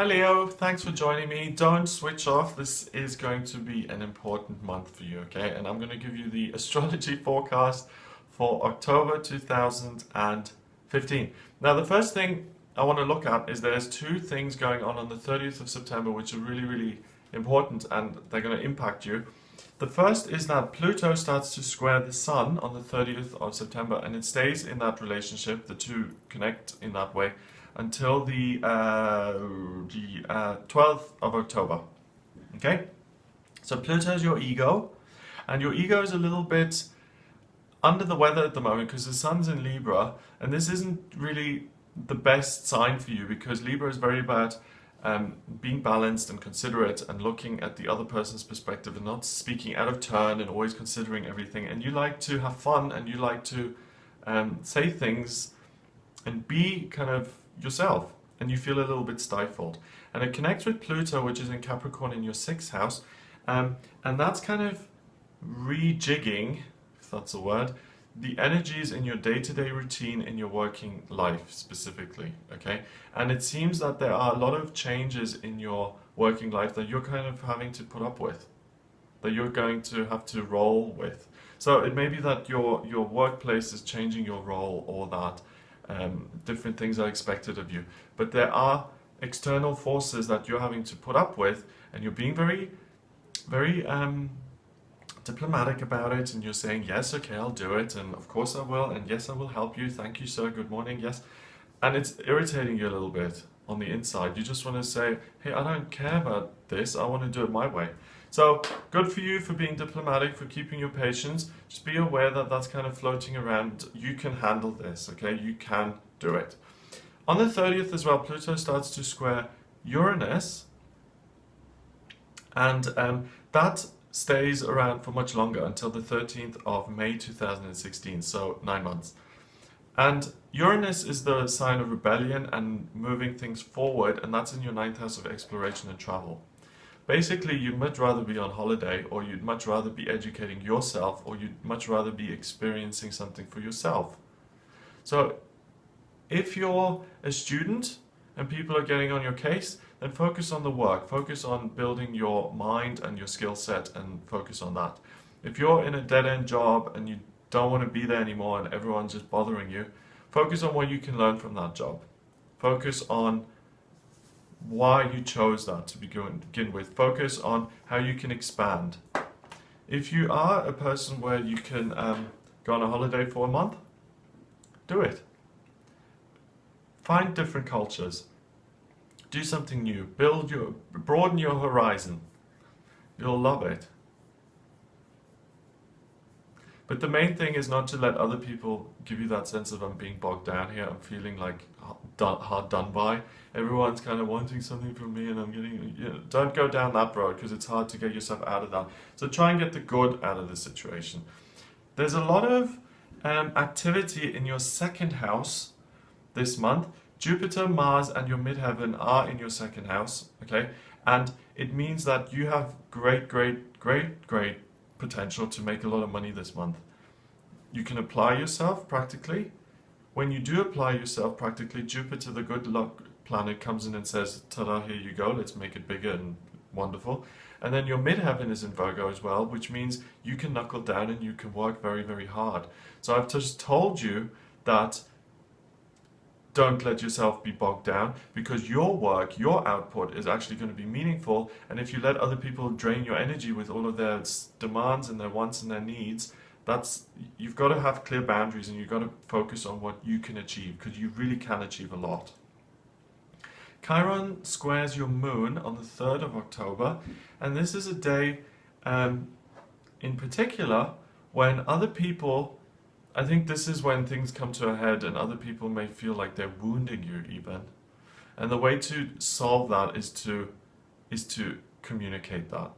Hi Leo, thanks for joining me. Don't switch off. This is going to be an important month for you, okay? And I'm going to give you the astrology forecast for October 2015. Now, the first thing I want to look at is there's two things going on the 30th of September which are really, really important and they're going to impact you. The first is that Pluto starts to square the Sun on the 30th of September and it stays in that relationship, the two connect in that way, until the 12th of October. Okay? So Pluto is your ego, and your ego is a little bit under the weather at the moment because the Sun's in Libra, and this isn't really the best sign for you because Libra is very about being balanced and considerate and looking at the other person's perspective and not speaking out of turn and always considering everything. And you like to have fun and you like to say things and be kind of yourself, and you feel a little bit stifled. And it connects with Pluto, which is in Capricorn in your 6th house, and that's kind of rejigging, if that's a word, the energies in your day-to-day routine in your working life specifically, okay? And it seems that there are a lot of changes in your working life that you're kind of having to put up with, that you're going to have to roll with. So it may be that your workplace is changing your role, or that different things are expected of you. But there are external forces that you're having to put up with, and you're being very, very diplomatic about it, and you're saying, yes, okay, I'll do it, and of course I will, and yes, I will help you, thank you, sir, good morning, yes. And it's irritating you a little bit on the inside. You just want to say, hey, I don't care about this, I want to do it my way. So good for you for being diplomatic, for keeping your patience. Just be aware that that's kind of floating around. You can handle this, okay? You can do it. On the 30th as well, Pluto starts to square Uranus, and that stays around for much longer until the 13th of May 2016, so 9 months. And Uranus is the sign of rebellion and moving things forward, and that's in your 9th house of exploration and travel. Basically, you'd much rather be on holiday, or you'd much rather be educating yourself, or you'd much rather be experiencing something for yourself. So if you're a student and people are getting on your case, then focus on the work, focus on building your mind and your skill set, and focus on that. If you're in a dead-end job and you don't want to be there anymore and everyone's just bothering you, focus on what you can learn from that job. Focus on why you chose that to begin with. Focus on how you can expand. If you are a person where you can go on a holiday for a month, do it. Find different cultures. Do something new. Broaden your horizon. You'll love it. But the main thing is not to let other people give you that sense of I'm being bogged down here, I'm feeling like hard done by. Everyone's kind of wanting something from me and I'm getting, don't go down that road because it's hard to get yourself out of that. So try and get the good out of the situation. There's a lot of activity in your 2nd house this month. Jupiter, Mars and your midheaven are in your 2nd house, okay? And it means that you have great potential to make a lot of money this month. You can apply yourself practically. When you do apply yourself practically, Jupiter, the good luck planet, comes in and says, ta-da, here you go, let's make it bigger and wonderful. And then your midheaven is in Virgo as well, which means you can knuckle down and you can work very, very hard. So I've just told you that don't let yourself be bogged down, because your work, your output is actually going to be meaningful. And if you let other people drain your energy with all of their demands and their wants and their needs, you've got to have clear boundaries and you've got to focus on what you can achieve, because you really can achieve a lot. Chiron squares your moon on the 3rd of October, and this is a day in particular when other people, I think this is when things come to a head and other people may feel like they're wounding you even. And the way to solve that is to communicate that.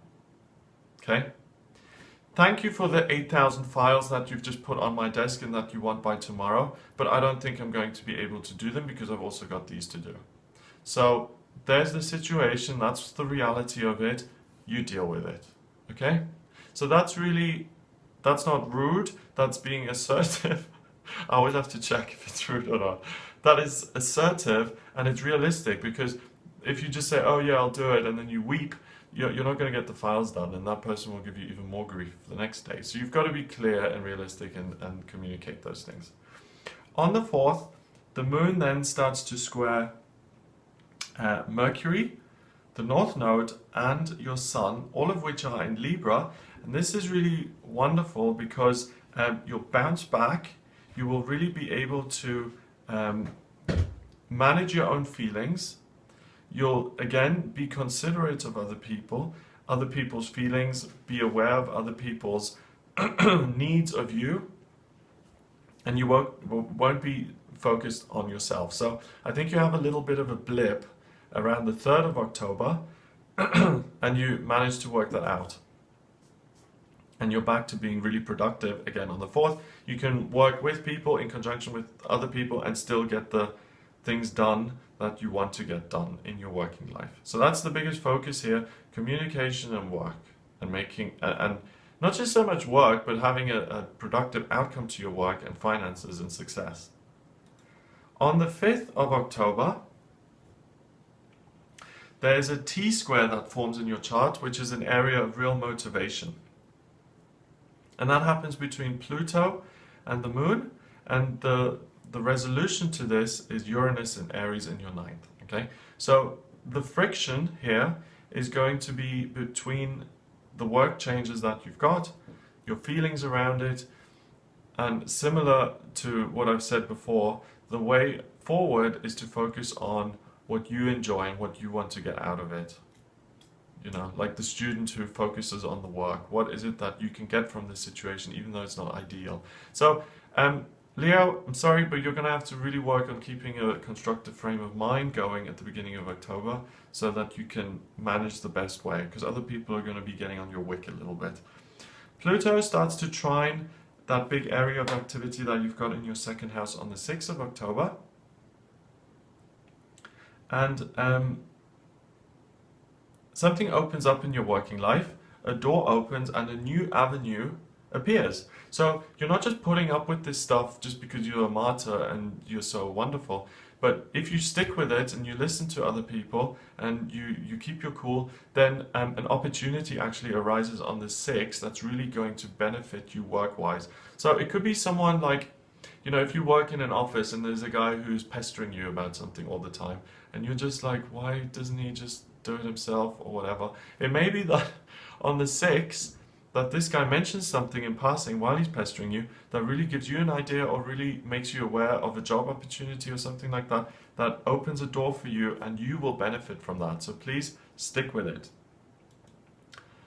Okay? Thank you for the 8,000 files that you've just put on my desk and that you want by tomorrow, but I don't think I'm going to be able to do them because I've also got these to do. So there's the situation, that's the reality of it, you deal with it. Okay? So that's not rude, that's being assertive. I always have to check if it's rude or not. That is assertive and it's realistic, because if you just say, oh yeah, I'll do it, and then you weep, you're not going to get the files done, and that person will give you even more grief the next day. So you've got to be clear and realistic and communicate those things. On the 4th, the moon then starts to square Mercury, the North Node, and your Sun, all of which are in Libra. And this is really wonderful because you'll bounce back, you will really be able to manage your own feelings. You'll again be considerate of other people's feelings, be aware of other people's needs of you, and you won't be focused on yourself. So I think you have a little bit of a blip around the 3rd of October and you manage to work that out. And you're back to being really productive again on the 4th. You can work with people in conjunction with other people and still get the things done that you want to get done in your working life. So that's the biggest focus here, communication and work, and making, and not just so much work, but having a productive outcome to your work and finances and success. On the 5th of October, there's a T-square that forms in your chart, which is an area of real motivation. And that happens between Pluto and the Moon, and the resolution to this is Uranus and Aries in your 9th. Okay, so the friction here is going to be between the work changes that you've got, your feelings around it, and similar to what I've said before, the way forward is to focus on what you enjoy and what you want to get out of it. You know, like the student who focuses on the work. What is it that you can get from this situation, even though it's not ideal? So, Leo, I'm sorry, but you're going to have to really work on keeping a constructive frame of mind going at the beginning of October so that you can manage the best way, because other people are going to be getting on your wick a little bit. Pluto starts to trine that big area of activity that you've got in your 2nd house on the 6th of October. And something opens up in your working life, a door opens and a new avenue appears. So you're not just putting up with this stuff just because you're a martyr and you're so wonderful, but if you stick with it and you listen to other people and you keep your cool, then an opportunity actually arises on the 6th that's really going to benefit you work-wise. So it could be someone like, you know, if you work in an office and there's a guy who's pestering you about something all the time, and you're just like, why doesn't he just do it himself or whatever? It may be that on the 6th, that this guy mentions something in passing while he's pestering you that really gives you an idea or really makes you aware of a job opportunity or something like that, that opens a door for you and you will benefit from that. So please stick with it.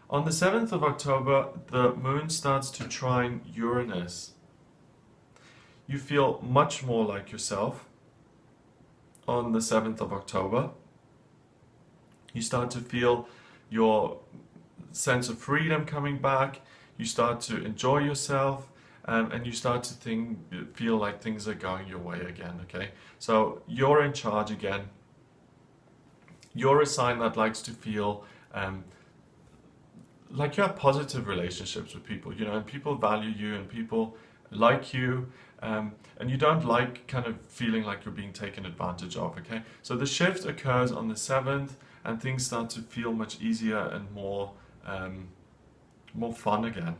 On the 7th of October, the moon starts to trine Uranus. You feel much more like yourself on the 7th of October. You start to feel your sense of freedom coming back, you start to enjoy yourself, and you start to feel like things are going your way again, okay? So you're in charge again. You're a sign that likes to feel like you have positive relationships with people, you know, and people value you and people like you, and you don't like kind of feeling like you're being taken advantage of, okay? So the shift occurs on the 7th and things start to feel much easier and more fun again,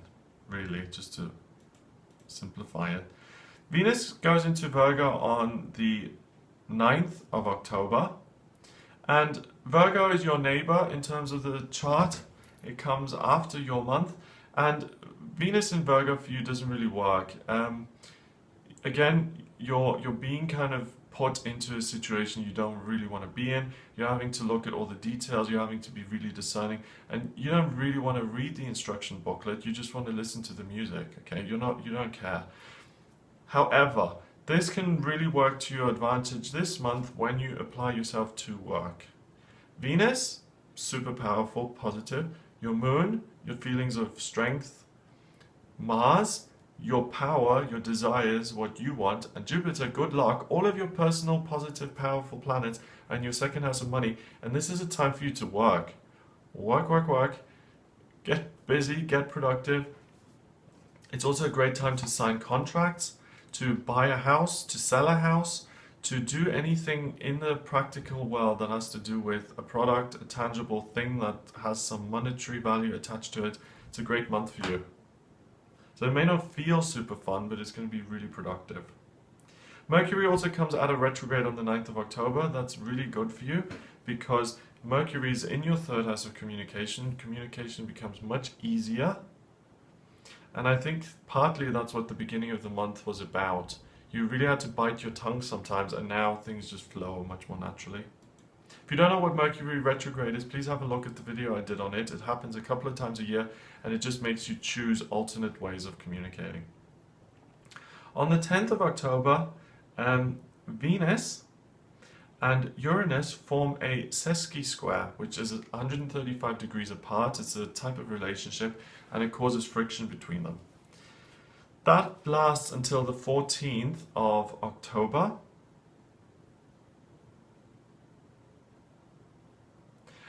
really, just to simplify it. Venus goes into Virgo on the 9th of October, and Virgo is your neighbor in terms of the chart. It comes after your month, and Venus in Virgo for you doesn't really work. Again, you're being kind of put into a situation you don't really want to be in. You're having to look at all the details, you're having to be really discerning, and you don't really want to read the instruction booklet, you just want to listen to the music, okay? You don't care. However, this can really work to your advantage this month when you apply yourself to work. Venus, super powerful, positive. Your moon, your feelings of strength. Mars, your power, your desires, what you want, and Jupiter, good luck, all of your personal, positive, powerful planets, and your 2nd house of money. And this is a time for you to work. Work, work, work. Get busy, get productive. It's also a great time to sign contracts, to buy a house, to sell a house, to do anything in the practical world that has to do with a product, a tangible thing that has some monetary value attached to it, it's a great month for you. So it may not feel super fun, but it's going to be really productive. Mercury also comes out of retrograde on the 9th of October. That's really good for you because Mercury is in your third house of communication. Communication becomes much easier. And I think partly that's what the beginning of the month was about. You really had to bite your tongue sometimes, and now things just flow much more naturally. If you don't know what Mercury retrograde is, please have a look at the video I did on it. It happens a couple of times a year, and it just makes you choose alternate ways of communicating. On the 10th of October, Venus and Uranus form a sesqui square, which is 135 degrees apart. It's a type of relationship, and it causes friction between them. That lasts until the 14th of October.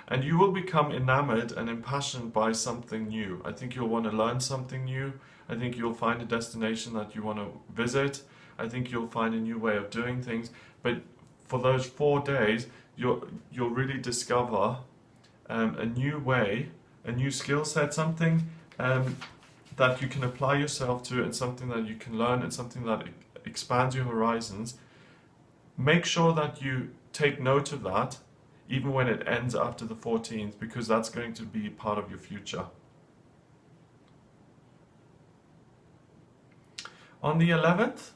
And you will become enamored and impassioned by something new. I think you'll want to learn something new. I think you'll find a destination that you want to visit. I think you'll find a new way of doing things. But for those 4 days, you'll really discover a new way, a new skill set, something that you can apply yourself to, and something that you can learn, and something that expands your horizons. Make sure that you take note of that, even when it ends after the 14th, because that's going to be part of your future. On the 11th,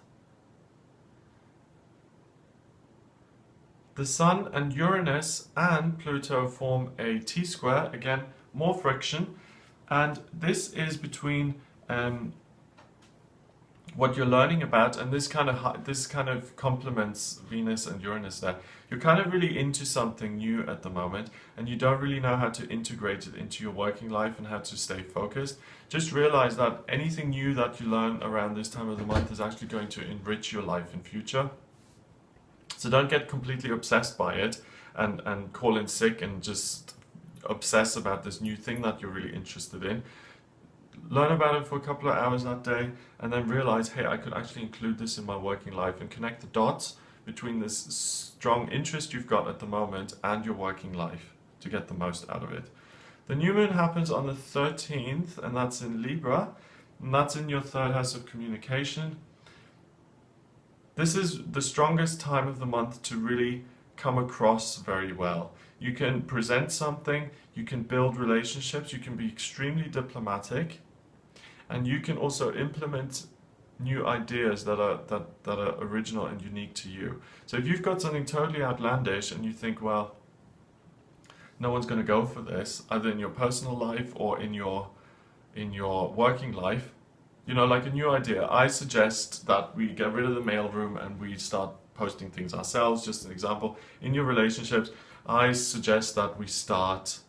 the Sun and Uranus and Pluto form a T-square, again, more friction, and this is between what you're learning about, and this kind of complements Venus and Uranus there. You're kind of really into something new at the moment, and you don't really know how to integrate it into your working life and how to stay focused. Just realize that anything new that you learn around this time of the month is actually going to enrich your life in future. So don't get completely obsessed by it and call in sick and just obsess about this new thing that you're really interested in. Learn about it for a couple of hours that day, and then realize, hey, I could actually include this in my working life, and connect the dots between this strong interest you've got at the moment and your working life to get the most out of it. The new moon happens on the 13th, and that's in Libra, and that's in your third house of communication. This is the strongest time of the month to really come across very well. You can present something, you can build relationships, you can be extremely diplomatic, and you can also implement new ideas that are original and unique to you. So if you've got something totally outlandish and you think, well, no one's going to go for this, either in your personal life or in your working life, you know, like a new idea, I suggest that we get rid of the mailroom and we start posting things ourselves. Just an example. In your relationships, I suggest that we start,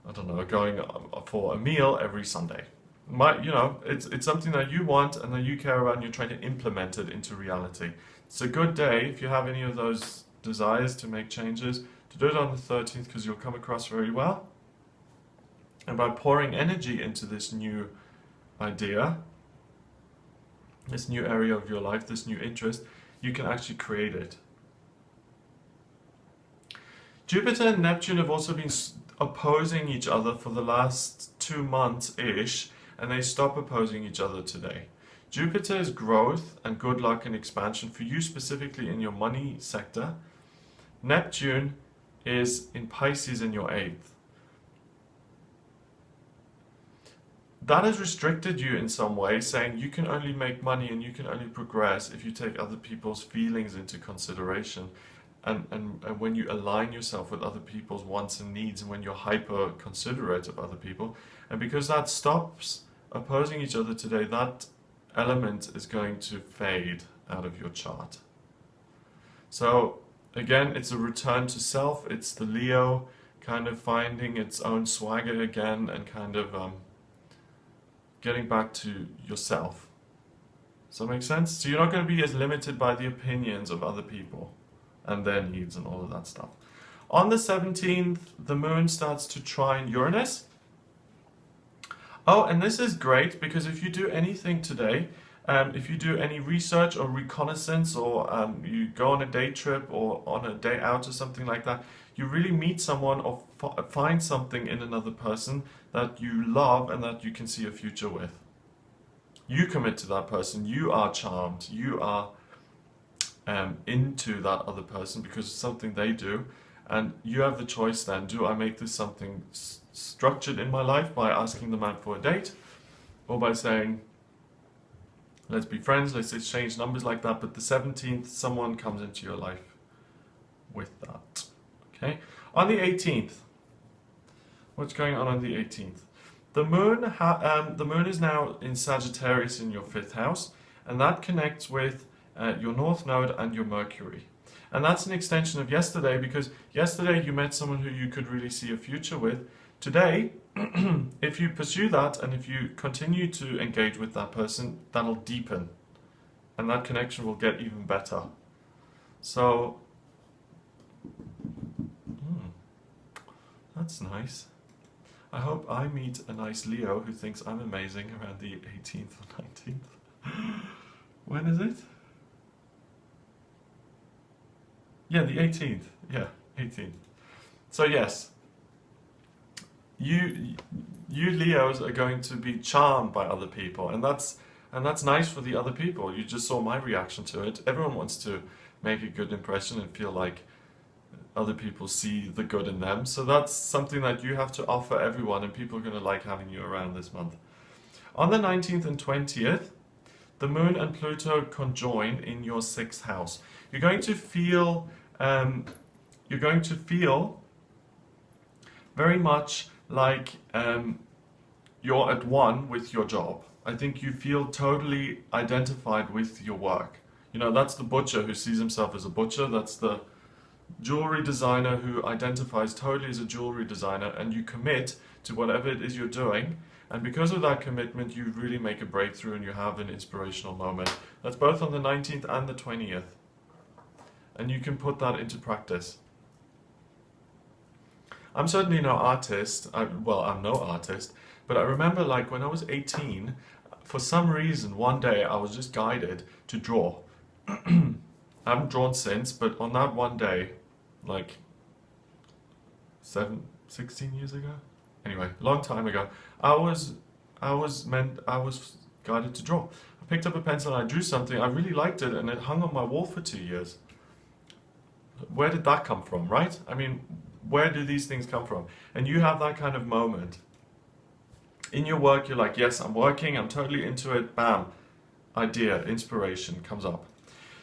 I don't know, going for a meal every Sunday. You know, it's something that you want and that you care about, and you're trying to implement it into reality. It's a good day, if you have any of those desires to make changes, to do it on the 13th, because you'll come across very well. And by pouring energy into this new idea, this new area of your life, this new interest, you can actually create it. Jupiter and Neptune have also been opposing each other for the last 2 months-ish, and they stop opposing each other today. Jupiter is growth and good luck and expansion for you, specifically in your money sector. Neptune is in Pisces in your 8th. That has restricted you in some way, saying you can only make money and you can only progress if you take other people's feelings into consideration, and when you align yourself with other people's wants and needs, and when you're hyper considerate of other people. And because that stops opposing each other today, that element is going to fade out of your chart. So again, it's a return to self. It's the Leo kind of finding its own swagger again, and kind of getting back to yourself. Does that make sense? So you're not going to be as limited by the opinions of other people and their needs and all of that stuff. On the 17th, the moon starts to trine Uranus. Oh, and this is great, because if you do anything today, If you do any research or reconnaissance, or you go on a day trip or on a day out or something like that, you really meet someone or find something in another person that you love and that you can see a future with. You commit to that person, you are charmed, you are into that other person because it's something they do, and you have the choice then, do I make this something structured in my life by asking the man for a date, or by saying, let's be friends, let's exchange numbers like that, but the 17th, someone comes into your life with that. Okay? On the 18th, what's going on the 18th? The moon is now in Sagittarius in your 5th house, and that connects with your North Node and your Mercury. And that's an extension of yesterday, because yesterday you met someone who you could really see a future with. Today, if you pursue that and if you continue to engage with that person, that'll deepen and that connection will get even better. So, that's nice. I hope I meet a nice Leo who thinks I'm amazing around the 18th or 19th. When is it? Yeah, the 18th. Yeah, 18th. So yes, you Leos are going to be charmed by other people, and that's nice for the other people. You just saw my reaction to it. Everyone wants to make a good impression and feel like other people see the good in them. So that's something that you have to offer everyone, and people are going to like having you around this month. On the 19th and 20th, the Moon and Pluto conjoin in your 6th house. You're going to feel very much like you're at one with your job. I think you feel totally identified with your work. You know, that's the butcher who sees himself as a butcher. That's the jewelry designer who identifies totally as a jewelry designer, and you commit to whatever it is you're doing. And because of that commitment, you really make a breakthrough and you have an inspirational moment. That's both on the 19th and the 20th. And you can put that into practice. I'm certainly no artist. Well, I'm no artist, but I remember like when I was 18, for some reason, one day I was just guided to draw. I haven't drawn since, but on that one day, like 16 years ago? Anyway, a long time ago, I was guided to draw. I picked up a pencil and I drew something, I really liked it, and it hung on my wall for 2 years. Where did that come from, right? I mean, where do these things come from? And you have that kind of moment. In your work, you're like, yes, I'm working, I'm totally into it, bam, idea, inspiration comes up.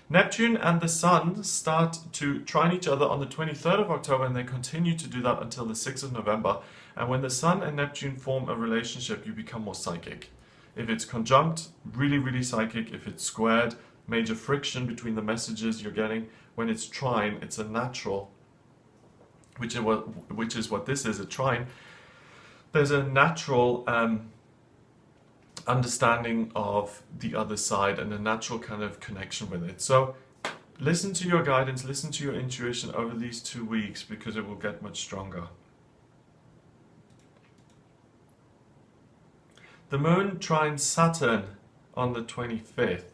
Neptune and the Sun start to trine each other on the 23rd of October, and they continue to do that until the 6th of November. And when the Sun and Neptune form a relationship, you become more psychic. If it's conjunct, really, really psychic. If it's squared, major friction between the messages you're getting. When it's trine, it's a natural, which is what this is, a trine. There's a natural understanding of the other side and a natural kind of connection with it. So listen to your guidance, listen to your intuition over these 2 weeks, because it will get much stronger. The Moon trines Saturn on the 25th.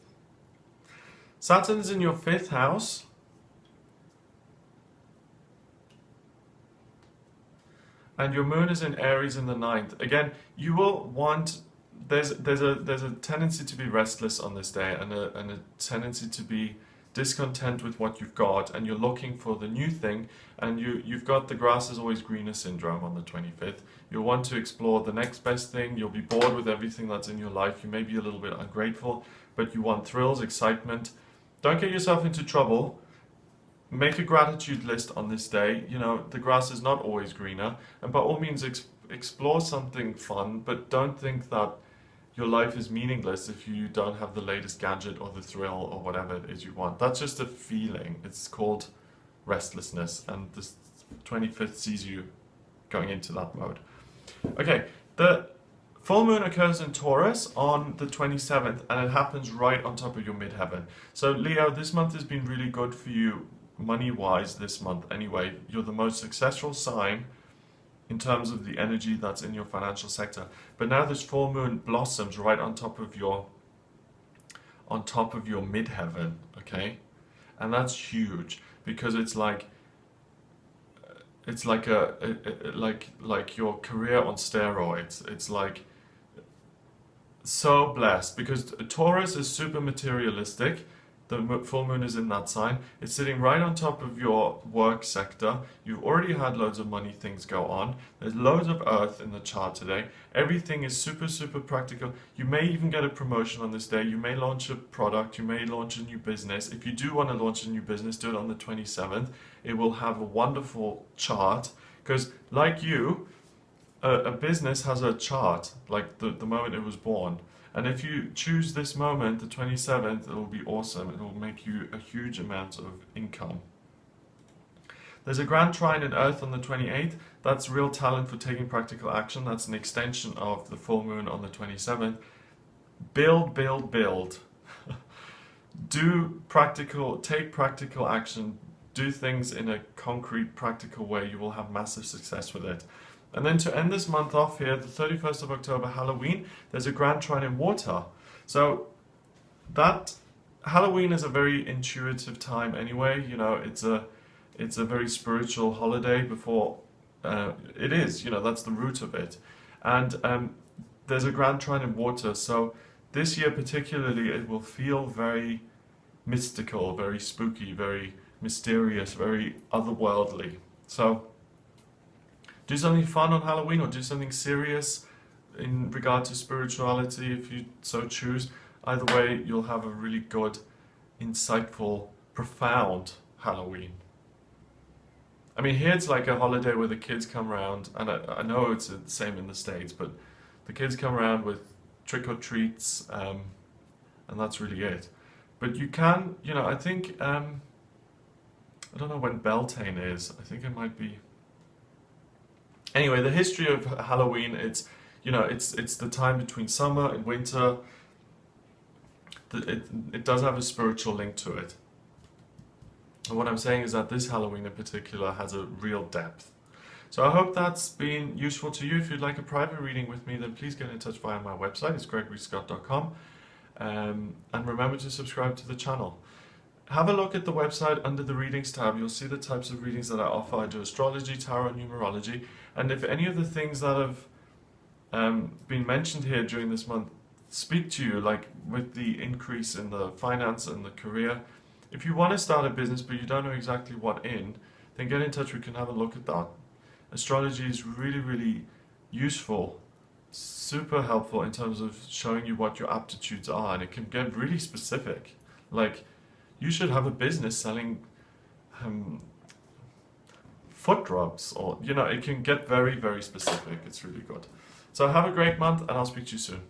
Saturn is in your 5th house. And your Moon is in Aries in the 9th. Again, you will want, there's a tendency to be restless on this day, and a tendency to be discontent with what you've got, and you're looking for the new thing, and you've got the grass is always greener syndrome on the 25th. You'll want to explore the next best thing. You'll be bored with everything that's in your life. You may be a little bit ungrateful, but you want thrills, excitement. Don't get yourself into trouble. Make a gratitude list on this day. You know, the grass is not always greener, and by all means explore something fun, but don't think that your life is meaningless if you don't have the latest gadget or the thrill or whatever it is you want. That's just a feeling. It's called restlessness, and this 25th sees you going into that mode. Okay, the full moon occurs in Taurus on the 27th, and it happens right on top of your midheaven. So Leo, this month has been really good for you money-wise this month anyway. You're the most successful sign in terms of the energy that's in your financial sector. But now this full moon blossoms right on top of your on top of your midheaven, okay? And that's huge because it's like like your career on steroids. It's like so blessed because Taurus is super materialistic. The full moon is in that sign. It's sitting right on top of your work sector. You've already had loads of money things go on. There's loads of earth in the chart today. Everything is super, super practical. You may even get a promotion on this day. You may launch a product. You may launch a new business. If you do want to launch a new business, do it on the 27th. It will have a wonderful chart because, like you, a business has a chart, like the moment it was born. And if you choose this moment, the 27th, it will be awesome. It will make you a huge amount of income. There's a grand trine in Earth on the 28th. That's real talent for taking practical action. That's an extension of the full moon on the 27th. Build, build, build. Take practical action. Do things in a concrete, practical way. You will have massive success with it. And then to end this month off here, the 31st of October, Halloween, there's a grand trine in water. So that Halloween is a very intuitive time anyway. You know, it's a very spiritual holiday before it is, you know, that's the root of it. And there's a grand trine in water. So this year particularly, it will feel very mystical, very spooky, very mysterious, very otherworldly. So do something fun on Halloween or do something serious in regard to spirituality if you so choose. Either way, you'll have a really good, insightful, profound Halloween. I mean, here it's like a holiday where the kids come around, and I know it's the same in the States, but the kids come around with trick-or-treats, and that's really it. But you can, you know, I think, I don't know when Beltane is. I think it might be... Anyway, the history of Halloween, it's, you know, it's the time between summer and winter. It does have a spiritual link to it. And what I'm saying is that this Halloween in particular has a real depth. So I hope that's been useful to you. If you'd like a private reading with me, then please get in touch via my website. It's gregoryscott.com. And remember to subscribe to the channel. Have a look at the website under the readings tab. You'll see the types of readings that I offer. I do astrology, tarot, and numerology. And if any of the things that have been mentioned here during this month speak to you, like with the increase in the finance and the career, if you want to start a business but you don't know exactly what in, then get in touch. We can have a look at that. Astrology is really, really useful, super helpful in terms of showing you what your aptitudes are, and it can get really specific. Like, you should have a business selling foot rubs, or, you know, it can get very, very specific. It's really good. So have a great month, and I'll speak to you soon.